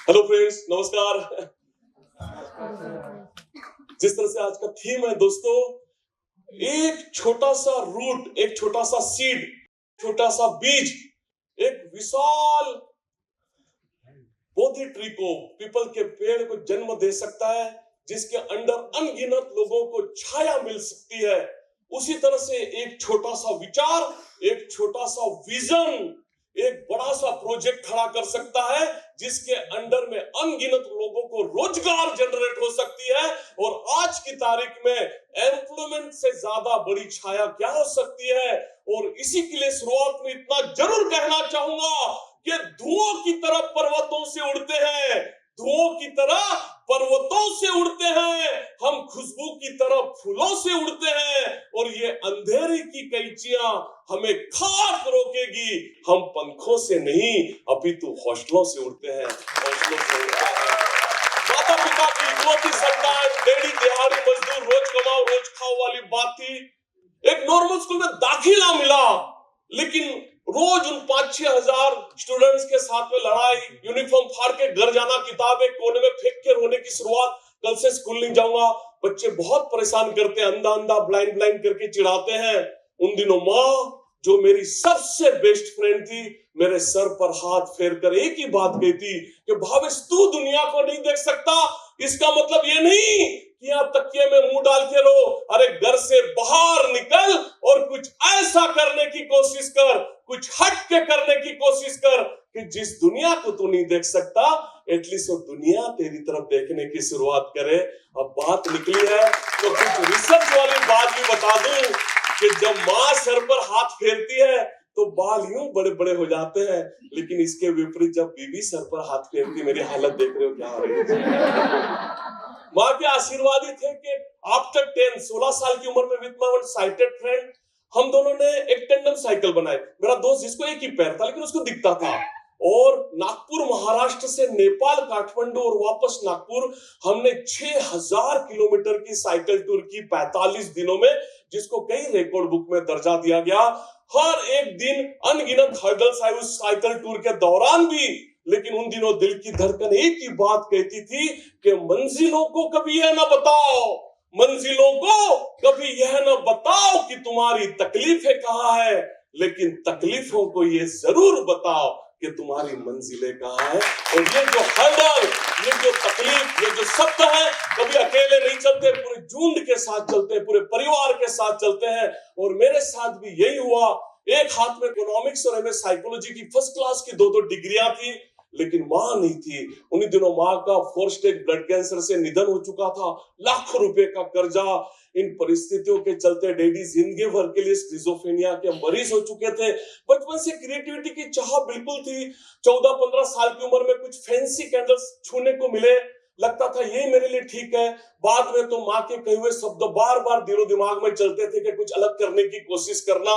Hello friends, नमस्कार। जिस तरह से आज का थीम है दोस्तों, एक छोटा सा रूट, एक छोटा सा सीड, छोटा सा बीज एक विशाल बोधि ट्री को, पीपल के पेड़ को जन्म दे सकता है, जिसके अंदर अनगिनत लोगों को छाया मिल सकती है। उसी तरह से एक छोटा सा विचार, एक छोटा सा विजन एक बड़ा सा प्रोजेक्ट खड़ा कर सकता है, जिसके अंडर में अनगिनत लोगों को रोजगार जनरेट हो सकती है। और आज की तारीख में एम्प्लॉयमेंट से ज्यादा बड़ी छाया क्या हो सकती है। और इसी के लिए शुरुआत में इतना जरूर कहना चाहूंगा कि धुओं की तरह पर्वतों से उड़ते हैं, धुओं की तरह पर्वतों से उड़ते हैं, हम खुशबू की तरह फूलों से उड़ते हैं। और ये अंधेरे की कैंचियां हमें खाक रोकेगी, हम पंखों से नहीं अपितु हौसलों से उड़ते हैं, हौसलों से उड़ते हैं। माता पिता की इकलौती संतान, डेढ़ी दिहाड़ी मजदूर, रोज कमाओ रोज खाओ वाली बात थी। एक नॉर्मल स्कूल में दाखिला मिला, लेकिन रोज उन 5-6 हजार स्टूडेंट्स के साथ में लड़ाई, यूनिफॉर्म फाड़ के घर जाना, किताबें कोने में फेंक के रोने की शुरुआत, कल से स्कूल नहीं जाऊंगा। बच्चे बहुत परेशान करते हैं, अंधा अंधा ब्लाइंड ब्लाइंड करके चिढ़ाते हैं। उन दिनों माँ, जो मेरी सबसे बेस्ट फ्रेंड थी, मेरे सर पर हाथ फेर कर एक ही बात कहती कि भावेश, तू दुनिया को नहीं देख सकता, इसका मतलब ये नहीं कि यहाँ तकिए में मुंह डाल के रो। अरे घर से बाहर निकल और कुछ ऐसा करने की कोशिश कर, कुछ हट के करने की कोशिश कर कि जिस दुनिया को तू नहीं देख सकता, एटलीस्ट वो दुनिया तेरी तरफ देखने की शुरुआत करे। अब बात निकली है तो कुछ रिसर्च वाली बात भी बता दूं कि जब माँ सर पर हाथ फेरती है तो बाल यूं बड़े बड़े हो जाते हैं, लेकिन इसके विपरीत जब बीवी सर पर हाथ फेरती, मेरी हालत देख रहे हो क्या हो रही है। माँ के आशीर्वाद ही थे कि आफ्टर 10, 16 साल की उम्र में with my one sighted friend, हम दोनों ने एक टेंडम साइकिल बनाई। मेरा दोस्त जिसको एक ही पैर था लेकिन उसको दिखता था, और नागपुर महाराष्ट्र से नेपाल काठमांडू और वापस नागपुर हमने 6000 किलोमीटर की साइकिल टूर की 45 दिनों में, जिसको कई रिकॉर्ड बुक में दर्जा दिया गया। हर एक दिन अनगिनत हर्डल्स आए उस साइकिल टूर के दौरान भी, लेकिन उन दिनों दिल की धड़कन एक ही बात कहती थी कि मंजिलों को कभी यह ना बताओ, मंजिलों को कभी यह ना बताओ कि तुम्हारी तकलीफें कहाँ है, लेकिन तकलीफों को ये जरूर बताओ कि तुम्हारी मंजिलें कहाँ है। और ये जो हर्डल, ये जो तकलीफ, ये जो सत्य है, कभी अकेले नहीं चलते, पूरे झुंड के साथ चलते हैं, पूरे परिवार के साथ चलते हैं। और मेरे साथ भी यही हुआ। एक हाथ में इकोनॉमिक्स और एमए साइकोलॉजी की फर्स्ट क्लास की 2-2 डिग्रियां थी, लेकिन माँ नहीं थी। उन्हीं दिनों माँ का 4 स्टेज ब्लड कैंसर से निधन हो चुका था, लाखों रुपए का कर्जा। इन परिस्थितियों के चलते डैडी जिंदगी भर के लिए स्किज़ोफ्रेनिया के मरीज हो चुके थे। बचपन से क्रिएटिविटी की चाह बिल्कुल थी। 14-15 साल की उम्र में कुछ फैंसी कैंडल्स छूने को मिले, लगता था ये मेरे लिए ठीक है। बाद में तो माँ के कहे हुए शब्द बार बार दिलो दिमाग में चलते थे कि कुछ अलग करने की कोशिश करना।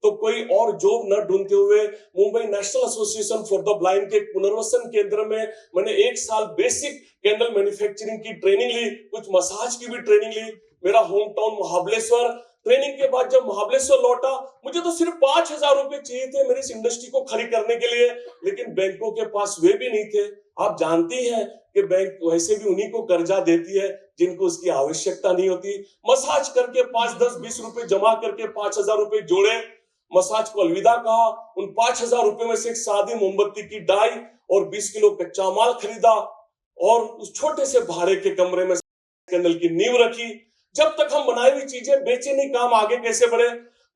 तो कोई और जॉब न ढूंढते हुए Mumbai national association for the blind के पुनर्वसन केंद्र में मैंने 1 साल बेसिक कैंडल मैन्युफैक्चरिंग की ट्रेनिंग ली, कुछ मसाज की भी ट्रेनिंग ली। मेरा होम टाउन महाबलेश्वर। ट्रेनिंग के बाद जब महाबलेश्वर लौटा, मुझे तो सिर्फ 5000 रुपए चाहिए थे मेरी इस इंडस्ट्री को खड़ी करने के लिए, लेकिन बैंकों के पास वे भी नहीं थे। आप जानती हैं कि बैंक वैसे भी उन्हीं को कर्जा देती है जिनको उसकी आवश्यकता नहीं होती। मसाज करके 5, 10, 20 रुपए जमा करके 5000 रुपए जोड़े, मसाज को अलविदा कहा। उन 5000 रुपए में से एक सादी मोमबत्ती की डाई और 20 किलो कच्चा माल खरीदा, और उस छोटे से भाड़े के कमरे में कैंडल की नींव रखी। जब तक हम बनाई हुई चीजें बेचे नहीं, काम आगे कैसे बढ़े।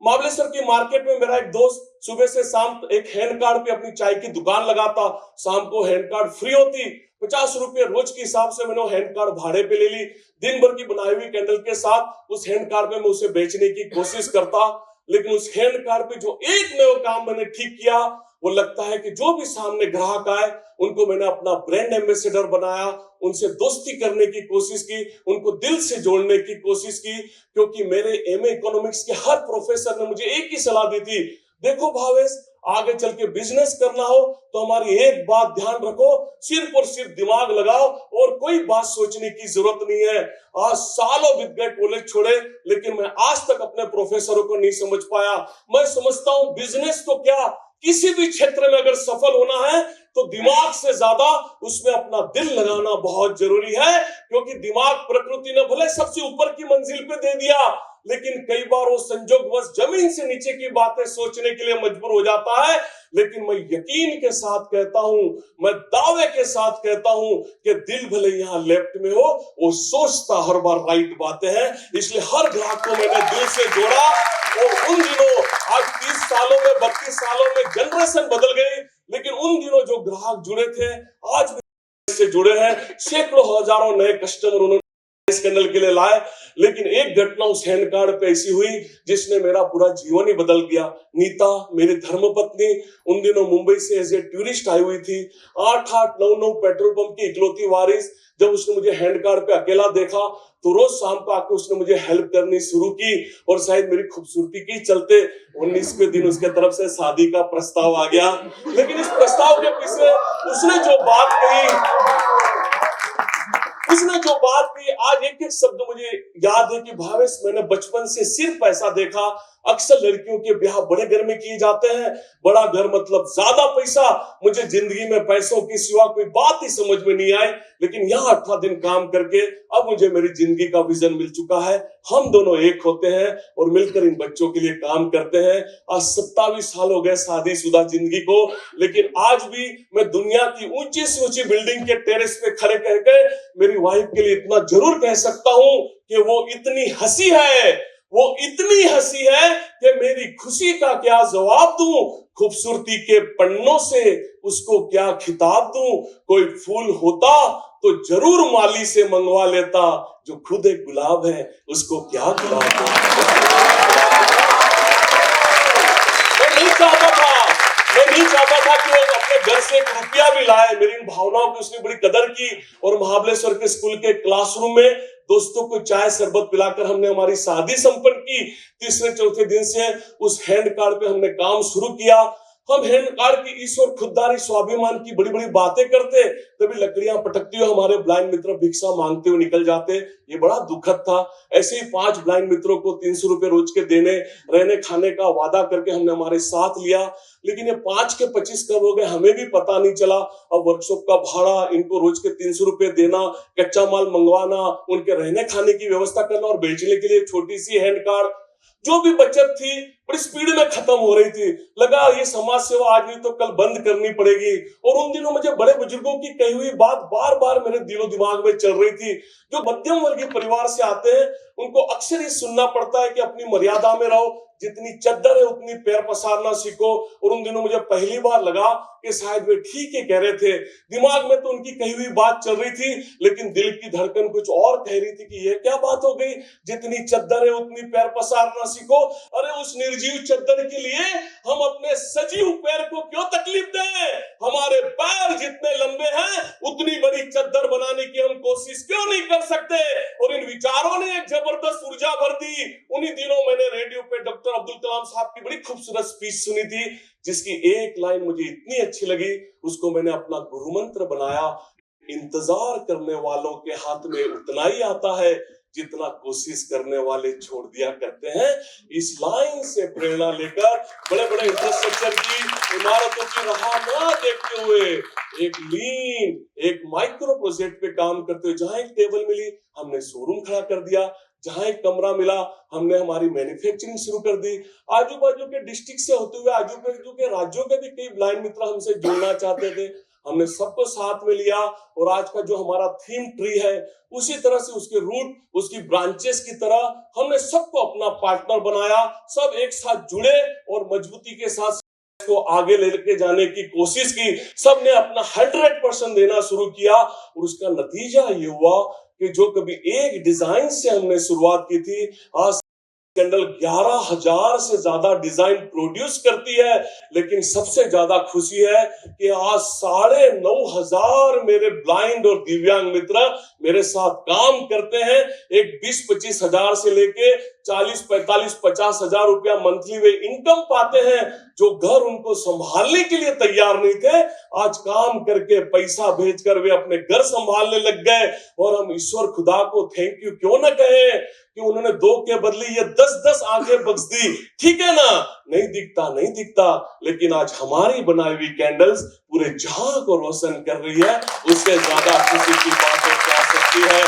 महाबलेश्वर की मार्केट में मेरा एक दोस्त सुबह से शाम एक हैंड कार्ड पे अपनी चाय की दुकान लगाता, शाम को हैंड कार्ड फ्री होती। 50 रुपए रोज के हिसाब से मैंने हैंड कार्ड भाड़े पे ले ली। दिन भर की बनाई हुई कैंडल के साथ उस हैंड कार्ड में मैं उसे बेचने की कोशिश करता, लेकिन उस हैंड कार्ड पे जो एक में वो काम मैंने ठीक किया, वो लगता है कि जो भी सामने ग्राहक आए उनको मैंने अपना ब्रांड एम्बेसडर बनाया, उनसे दोस्ती करने की कोशिश की, उनको दिल से जोड़ने की कोशिश की। क्योंकि मेरे एमए इकोनॉमिक्स के हर प्रोफेसर ने मुझे एक ही सलाह दी थी, देखो भावेश, आगे चल के बिजनेस करना हो तो हमारी एक बात ध्यान रखो, सिर्फ और सिर्फ दिमाग लगाओ और कोई बात सोचने की जरूरत नहीं है। आज सालों बीत गए कॉलेज छोड़े, लेकिन मैं आज तक अपने प्रोफेसरों को नहीं समझ पाया। मैं समझता हूं बिजनेस तो क्या, किसी भी क्षेत्र में अगर सफल होना है, तो दिमाग से ज्यादा उसमें अपना दिल लगाना बहुत जरूरी है, क्योंकि दिमाग प्रकृति ने भले सबसे ऊपर की मंजिल पे दे दिया, लेकिन कई बार वो संजोगवश जमीन से नीचे की बातें सोचने के लिए मजबूर हो जाता है। लेकिन मैं यकीन के साथ कहता हूं, मैं दावे के साथ कहता हूं कि दिल भले यहाँ लेफ्ट में हो, वो सोचता हर बार राइट बातें हैं। इसलिए हर ग्राहक को मैंने दिल से जोड़ा। और उन दिनों, आज 30 सालों में, 32 सालों में जनरेशन बदल गई, लेकिन उन दिनों जो ग्राहक जुड़े थे आज भी से जुड़े हैं। सैकड़ों हजारों नए कस्टमर उन्होंने इस कैंडल के लिए लाए। लेकिन एक घटना उस हैंड कार्ड पे ऐसी हुई जिसने मेरा पूरा जीवन ही बदल दिया। नीता, मेरी धर्मपत्नी, उन दिनों मुंबई से एज ए टूरिस्ट आई हुई थी, 8-8, 9-9 पेट्रोल पंप की इकलौती वारिस। जब उसने मुझे हैंड कार्ड पे अकेला देखा तो रोज शाम को आके उसने मुझे हेल्प करनी शुरू की, और शायद मेरी खूबसूरती के चलते 19वें दिन उसके तरफ से शादी का प्रस्ताव आ गया। लेकिन इस प्रस्ताव के पीछे उसने जो बात कही, आज एक एक शब्द मुझे याद है कि भावेश, मैंने बचपन से सिर्फ ऐसा देखा, अक्सर लड़कियों के ब्याह बड़े घर में किए जाते हैं। बड़ा घर मतलब ज्यादा पैसा। मुझे जिंदगी में पैसों की सिवा कोई बात ही समझ में नहीं आई। लेकिन यहाँ 18 दिन काम करके अब मुझे मेरी जिंदगी का विजन मिल चुका है। हम दोनों एक होते हैं और मिलकर इन बच्चों के लिए काम करते हैं। आज 27 साल हो गए शादीशुदा जिंदगी को, लेकिन आज भी मैं दुनिया की ऊंची से ऊंची बिल्डिंग के टेरेस पे खड़े कहकर मेरी वाइफ के लिए इतना जरूर कह सकता हूँ कि वो इतनी हंसी है कि मेरी खुशी का क्या जवाब दूं, खूबसूरती के पन्नों से उसको क्या खिताब दूं। कोई फूल होता तो जरूर माली से मंगवा लेता, जो खुद एक गुलाब है उसको क्या गुलाब दूं। मैं नहीं चाहता था कि वो अपने घर से 1 रुपया भी लाए। मेरी इन भावनाओं की उसने बड़ी कदर की, और महाबलेश्वर के स्कूल के क्लासरूम में दोस्तों को चाय शरबत पिलाकर हमने हमारी शादी संपन्न की। तीसरे चौथे दिन से उस हैंड कार्ड पे हमने काम शुरू किया। हम हैंड कार्ड की ईश्वर, खुददारी, स्वाभिमान की बड़ी बड़ी बातें करते, तभी लकड़ियां पटकती हुई हमारे ब्लाइंड मित्र भिक्षा मांगते हुए निकल जाते। ये बड़ा दुखद था। ऐसे ही 5 ब्लाइंड मित्रों को 300 रुपए रोज के देने, रहने खाने का वादा करके हमने हमारे साथ लिया। लेकिन ये 5 के 25 कब हो गए हमें भी पता नहीं चला। अब वर्कशॉप का भाड़ा, इनको रोज के 300 रुपए देना, कच्चा माल मंगवाना, उनके रहने खाने की व्यवस्था करना, और बेचने के लिए छोटी सी हैंड कार्ड, जो भी बचत थी बड़ी स्पीड में खत्म हो रही थी। लगा ये समाज सेवा आज नहीं तो कल बंद करनी पड़ेगी। और उन दिनों मुझे बड़े बुजुर्गों की कही हुई बात बार बार मेरे दिलो दिमाग में चल रही थी। जो मध्यम वर्गीय परिवार से आते हैं उनको अक्सर ही सुनना पड़ता है कि अपनी मर्यादा में रहो, जितनी चद्दर है उतनी पैर पसारना सीखो। और उन दिनों मुझे पहली बार लगा कि शायद वे ठीक ही कह रहे थे। दिमाग में तो उनकी कही हुई बात चल रही थी, लेकिन दिल की धड़कन कुछ और कह रही थी कि ये क्या बात हो गई, जितनी चद्दर है उतनी पैर पसारना सीखो। अरे उस निर्जीव चद्दर के लिए हम अपने सजीव पैर को क्यों तकलीफ दें? हमारे पैर जितने लंबे हैं उतनी बड़ी चद्दर बनाने की हम कोशिश क्यों नहीं कर सकते? और इन विचारों ने एक जबरदस्त ऊर्जा भर दी। उन्हीं दिनों मैंने रेडियो पे डॉक्टर अब्दुल कलाम साहब की बड़ी खूबसूरत स्पीच सुनी थी, जिसकी एक लाइन मुझे इतनी अच्छी लगी, उसको मैंने अपना गुरु मंत्र बनाया। इंतजार करने वालों के हाथ में उतना ही आता है जितना कोशिश करने वाले छोड़ दिया करते हैं। इस लाइन से प्रेरणा लेकर बड़े बड़े इंफ्रास्ट्रक्चर की इमारतों की राह ना देखते हुए एक माइक्रो प्रोजेक्ट पे काम करते हुए, जहां एक टेबल मिली हमने शोरूम खड़ा कर दिया, जहां एक कमरा मिला हमने हमारी मैन्युफैक्चरिंग शुरू कर दी। आजू बाजू के डिस्ट्रिक्ट से होते हुए आजू बाजू के राज्यों के भी कई ब्लाइंड मित्र हमसे जुड़ना चाहते थे। हमने सबको साथ में लिया, और आज का जो हमारा थीम ट्री है उसी तरह से उसके रूट, उसकी ब्रांचेस की तरह हमने सबको अपना पार्टनर बनाया। सब एक साथ जुड़े और मजबूती के साथ को आगे लेके जाने की कोशिश की। सबने अपना 100% देना शुरू किया, और उसका नतीजा ये हुआ कि जो कभी एक डिजाइन से हमने शुरुआत की थी, आज कैंडल 11,000 से ज्यादा डिजाइन प्रोड्यूस करती है। लेकिन सबसे ज्यादा खुशी है कि आज 9,500 मेरे ब्लाइंड और दिव्यांग मित्र मेरे साथ काम करते हैं। एक 20-25 हजार से लेके 40, 45, 50 हजार रुपया मंथली वे इनकम पाते हैं, जो घर उनको संभालने के लिए तैयार नहीं थे, आज काम करके पैसा भेजकर वे अपने घर संभालने लग गए। और हम ईश्वर खुदा को थैंक यू क्यों ना कहें कि उन्होंने 2 के बदले ये 10-10 आंखें बख्श दी। ठीक है ना, नहीं दिखता, लेकिन आज हमारी बनाई हुई कैंडल्स पूरे जहां को रोशन कर रही है। उससे ज्यादा खुशी की बात और क्या सकती है।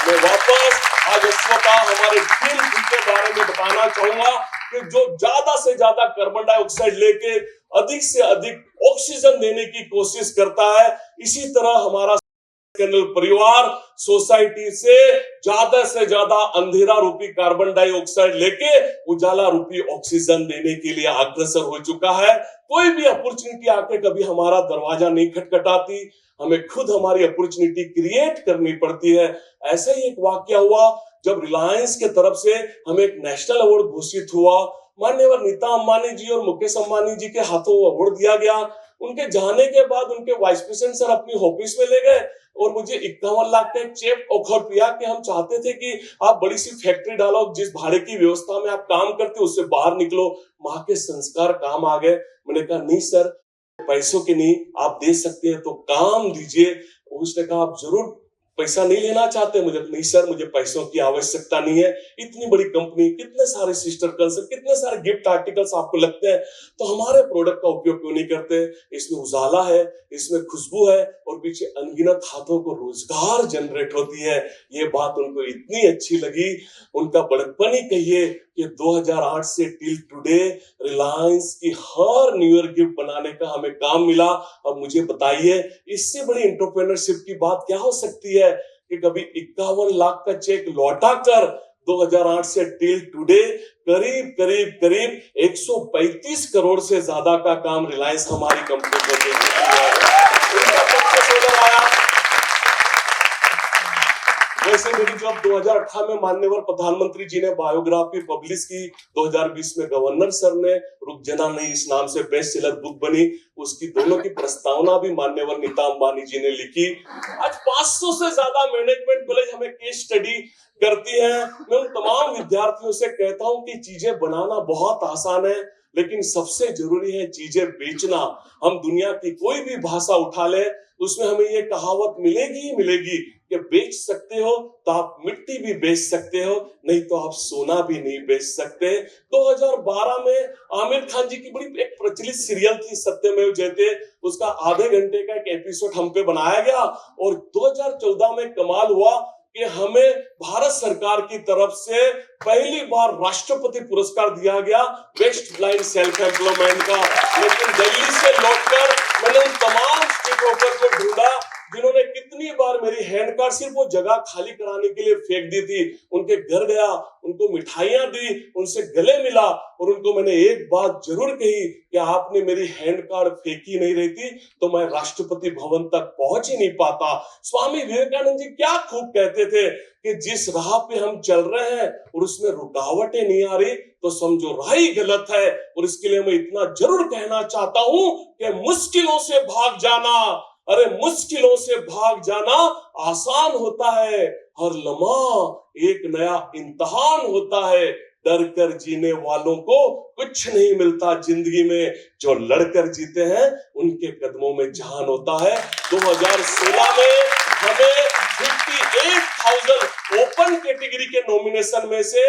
मैं वापस आज हमारे ड्रीम के बारे में बताना चाहूंगा कि जो ज्यादा से ज्यादा कार्बन डाइऑक्साइड लेके अधिक से अधिक ऑक्सीजन देने की कोशिश करता है, इसी तरह हमारा कैंडल परिवार सोसाइटी से ज्यादा अंधेरा रूपी कार्बन डाइऑक्साइड लेके उजाला रूपी ऑक्सीजन देने के लिए अग्रसर हो चुका है। कोई भी अपॉर्चुनिटी आके कभी हमारा दरवाजा नहीं खटखटाती, हमें खुद हमारी अपॉर्चुनिटी क्रिएट करनी पड़ती है। ऐसा ही एक वाकया हुआ जब रिलायंस के तरफ से हमें एक नेशनल अवार्ड घोषित हुआ। माननीय नीता अंबानी जी और मुकेश अंबानी जी के हाथों अवार्ड दिया गया। उनके जाने के बाद उनके वाइस प्रेसिडेंट सर अपनी ऑफिस में ले गए और मुझे 51 लाख का एक चेक ऑफर किया कि हम चाहते थे कि आप बड़ी सी फैक्ट्री डालो, जिस भाड़े की व्यवस्था में आप काम करते उससे बाहर निकलो। माँ के संस्कार काम आ गए। मैंने कहा नहीं सर, पैसों की नहीं, आप दे सकते हैं तो काम दीजिए। उसने कहा आप जरूर पैसा नहीं लेना चाहते। मुझे नहीं सर, मुझे पैसों की आवश्यकता नहीं है। इतनी बड़ी कंपनी, कितने सारे सिस्टर कंसर्न, कितने सारे गिफ्ट आर्टिकल्स आपको लगते हैं, तो हमारे प्रोडक्ट का उपयोग क्यों नहीं करते। इसमें उजाला है, इसमें खुशबू है और पीछे अनगिनत हाथों को रोजगार जनरेट होती है। ये बात उनको इतनी अच्छी लगी। उनका बड़प्पन ही कहिए कि 2008 से टिल टुडे रिलायंस की हर न्यू ईयर गिफ्ट बनाने का हमें काम मिला। अब मुझे बताइए इससे बड़ी एंटरप्रेन्योरशिप की बात क्या हो सकती है कि कभी 51 लाख का चेक लौटा कर 2008 से टिल टुडे करीब 135 करोड़ से ज्यादा का काम रिलायंस हमारी कंपनी को दे चुकी है। उनका सक्सेस ऑर्डर आया। वैसे मेरी जब 2018 में माननीय प्रधानमंत्री जी ने बायोग्राफी पब्लिश की, 2020 में गवर्नर सर ने रुक जाना नहीं इस नाम से बेस्ट सेलर बुक बनी, उसकी दोनों की प्रस्तावना भी माननीय नीता अंबानी जी ने लिखी। आज 500 से ज्यादा मैनेजमेंट कॉलेज हमें केस स्टडी करती हैं। मैं उन तमाम विद्यार्थियों से कहता हूं कि चीजें बनाना बहुत आसान है, लेकिन सबसे जरूरी है चीजें बेचना। हम दुनिया की कोई भी भाषा उठा लें, उसमें हमें ये कहावत मिलेगी ही मिलेगी कि बेच सकते हो तो आप मिट्टी भी बेच सकते हो, नहीं तो आप सोना भी नहीं बेच सकते। 2012 में आमिर खान जी की बड़ी एक प्रचलित सीरियल थी सत्यमेव जयते, उसका आधे घंटे का एक एपिसोड हम पे बनाया गया और 2014 में कमाल हुआ कि हमें भारत सरकार की तरफ से पहली बार राष्ट्रपति पुरस्कार दिया गया बेस्ट ब्लाइंड सेल्फ एम्प्लॉयमेंट का। लेकिन दिल्ली से लौटकर मैंने उन तमाम स्टेट वर्कर को ढूंढा जिन्होंने कितनी बार मेरी हैंड कार्ड सिर्फ वो जगह खाली कराने के लिए फेंक दी थी। उनके घर गया, उनको मिठाइयां दी, उनसे गले मिला और उनको मैंने एक बात जरूर कही कि आपने मेरी हैंड कार्ड फेंकी नहीं रहती तो मैं राष्ट्रपति भवन तक पहुंच ही नहीं पाता। स्वामी विवेकानंद जी क्या खूब कहते थे कि जिस राह पे हम चल रहे हैं और उसमें रुकावटें नहीं आ रही तो समझो राह ही गलत है। और इसके लिए मैं इतना जरूर कहना चाहता हूं कि मुश्किलों से भाग जाना, अरे मुश्किलों से भाग जाना आसान होता है, हर लम्हा एक नया इम्तिहान होता है। डर कर जीने वालों को कुछ नहीं मिलता जिंदगी में, जो लड़कर जीते हैं उनके कदमों में जान होता है। 2016 में हमें 58,000 ओपन कैटेगरी के नॉमिनेशन में से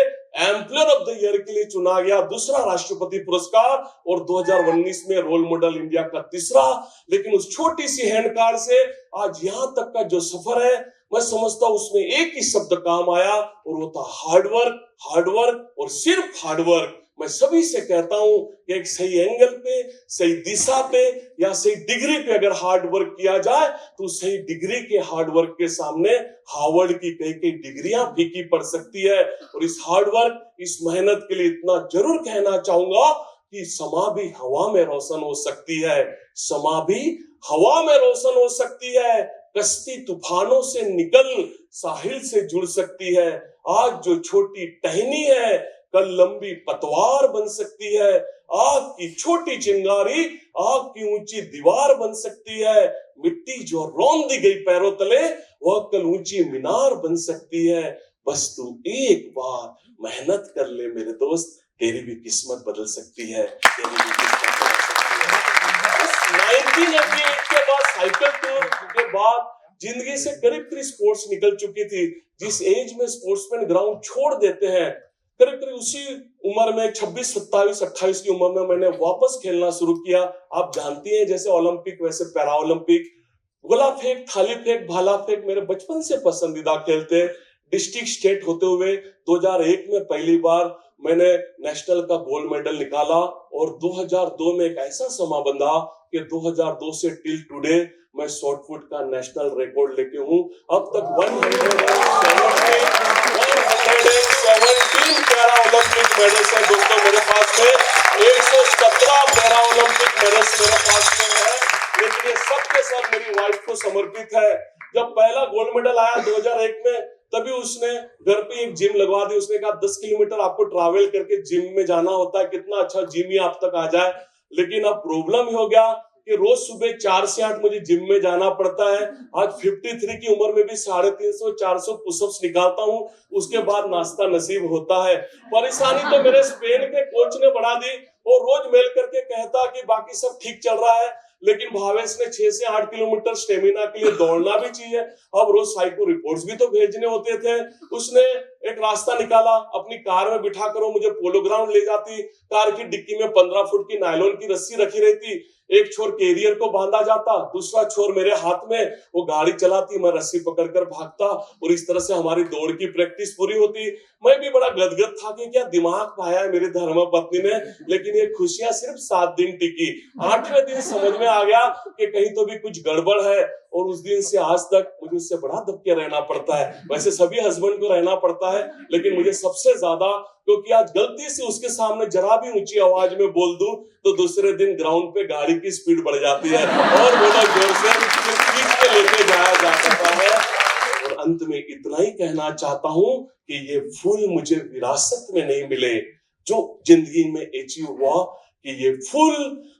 एम्प्लॉयर ऑफ द ईयर के लिए चुना गया, दूसरा राष्ट्रपति पुरस्कार, और 2019 में रोल मॉडल इंडिया का तीसरा। लेकिन उस छोटी सी हैंड कार्ड से आज यहां तक का जो सफर है, मैं समझता हूं उसमें एक ही शब्द काम आया और वो था हार्डवर्क और सिर्फ हार्डवर्क। मैं सभी से कहता हूं कि एक सही एंगल पे, सही दिशा पे या सही डिग्री पे अगर हार्ड वर्क किया जाए तो सही डिग्री के हार्ड वर्क के सामने हार्वर्ड की कई डिग्रियां फीकी पड़ सकती है। और इस हार्ड वर्क, इस मेहनत के लिए इतना जरूर कहना चाहूंगा कि समा भी हवा में रोशन हो सकती है, समा भी हवा में रोशन हो सकती है। कश्ती तूफानों से निकल साहिल से जुड़ सकती है। आज जो छोटी टहनी है कल लंबी पतवार बन सकती है। आग की छोटी चिंगारी आग की ऊंची दीवार बन सकती है। मिट्टी जो रौंद दी गई पैरों तले वह कल ऊंची मीनार बन सकती है। बस तू एक बार मेहनत कर ले मेरे दोस्त, तेरी भी किस्मत बदल सकती है, तेरी भी किस्मत बदल सकती है। बस 1988 के बाद साइकिल टूर के बाद जिंदगी से करीब करीब स्पोर्ट्स निकल चुकी थी। जिस एज में स्पोर्ट्समैन ग्राउंड छोड़ देते हैं, करीब करीब उसी उम्र में 26, 27, 28 की उम्र में मैंने वापस खेलना शुरू किया। आप जानती हैं जैसे ओलंपिक वैसे पैरा ओलंपिक, गोला फेंक, थाली फेंक, भाला फेंक मेरे बचपन से पसंदीदा खेल थे। डिस्ट्रिक्ट स्टेट होते हुए 2001 में पहली बार मैंने नेशनल का गोल्ड मेडल निकाला और 2002 में एक ऐसा समा बंधा कि 2002 से टिल टुडे मैं शॉर्ट पुट का नेशनल रिकॉर्ड लेके हूं। अब तक 117 पैरा ओलंपिक मेडल्स हैं दोस्तों मेरे पास में, 117 पैरा ओलंपिक मेडल्स मेरे पास में है। लेकिन ये सब के सब मेरी वाइफ को समर्पित है। जब पहला गोल्ड मेडल आया 2001 में, तभी उसने घर पे एक जिम लगवा दी। उसने कहा 10 किलोमीटर आपको ट्रैवल करके जिम में जाना होता है, कितना अच्छा जिम ही आप तक आ जाए। लेकिन अब प्रॉब्लम हो गया कि रोज सुबह 4 से 8 मुझे जिम में जाना पड़ता है। आज 53 की उम्र में भी 350 400 पुशअप्स निकालता हूँ, उसके बाद नाश्ता नसीब होता है। परेशानी तो मेरे स्पेन के कोच ने बढ़ा दी और रोज मेल करके कहता कि बाकी सब ठीक चल रहा है, लेकिन भावेश ने 6 से 8 किलोमीटर स्टेमिना के लिए दौड़ना भी चाहिए। अब रोज साइको रिपोर्ट्स भी तो भेजने होते थे। उसने एक रास्ता निकाला, अपनी कार में बिठा कर वो मुझे पोलो ग्राउंड ले जाती। कार की डिक्की में 15 फुट की नायलॉन की रस्सी रखी रहती, एक छोर कैरियर को बांधा जाता, दूसरा छोर मेरे हाथ में, वो गाड़ी चलाती, मैं रस्सी पकड़कर भागता और इस तरह से हमारी दौड़ की प्रैक्टिस पूरी होती। मैं भी बड़ा गदगद था कि क्या दिमाग पाया है मेरी धर्मपत्नी ने। लेकिन ये खुशियां सिर्फ 7 दिन टिकी। 8वें दिन समझ में आ गया कि कहीं तो भी कुछ गड़बड़ है और उस दिन से आज तक मुझे उससे बड़ा दबके रहना पड़ता है। वैसे सभी हस्बैंड को रहना पड़ता है, लेकिन मुझे सबसे ज्यादा, क्योंकि आज गलती से उसके सामने जरा भी ऊंची आवाज में बोल दूं तो दूसरे दिन ग्राउंड पे गाड़ी की स्पीड बढ़ जाती है और बोला जोर से खींच के लेके जाया जा सकता है। और अंत में इतना ही कहना चाहता हूं कि ये फूल मुझे विरासत में नहीं मिले जो जिंदगी में अचीव हुआ, कि ये फूल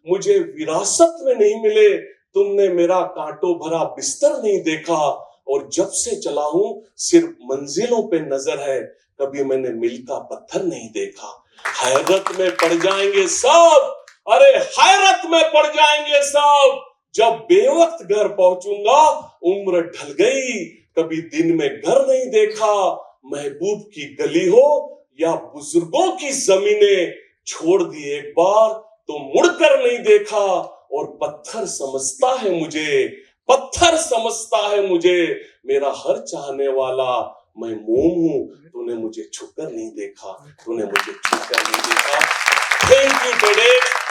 मुझे विरासत में नहीं मिले। तुमने मेरा कांटों भरा बिस्तर नहीं देखा और जब से चला हूं सिर्फ मंजिलों पे नजर है, कभी मैंने मील का पत्थर नहीं देखा। हैरत में पड़ जाएंगे सब, अरे हैरत में पड़ जाएंगे सब, जब बेवक्त घर पहुंचूंगा। उम्र ढल गई, कभी दिन में घर नहीं देखा। महबूब की गली हो या बुजुर्गों की जमीनें, छोड़ दी एक बार तो मुड़कर नहीं देखा। और पत्थर समझता है मुझे, पत्थर समझता है मुझे, मेरा हर चाहने वाला। मैं मोम हूं, तूने मुझे छुकर नहीं देखा, तूने मुझे छुकर नहीं देखा। Thank you TEDx.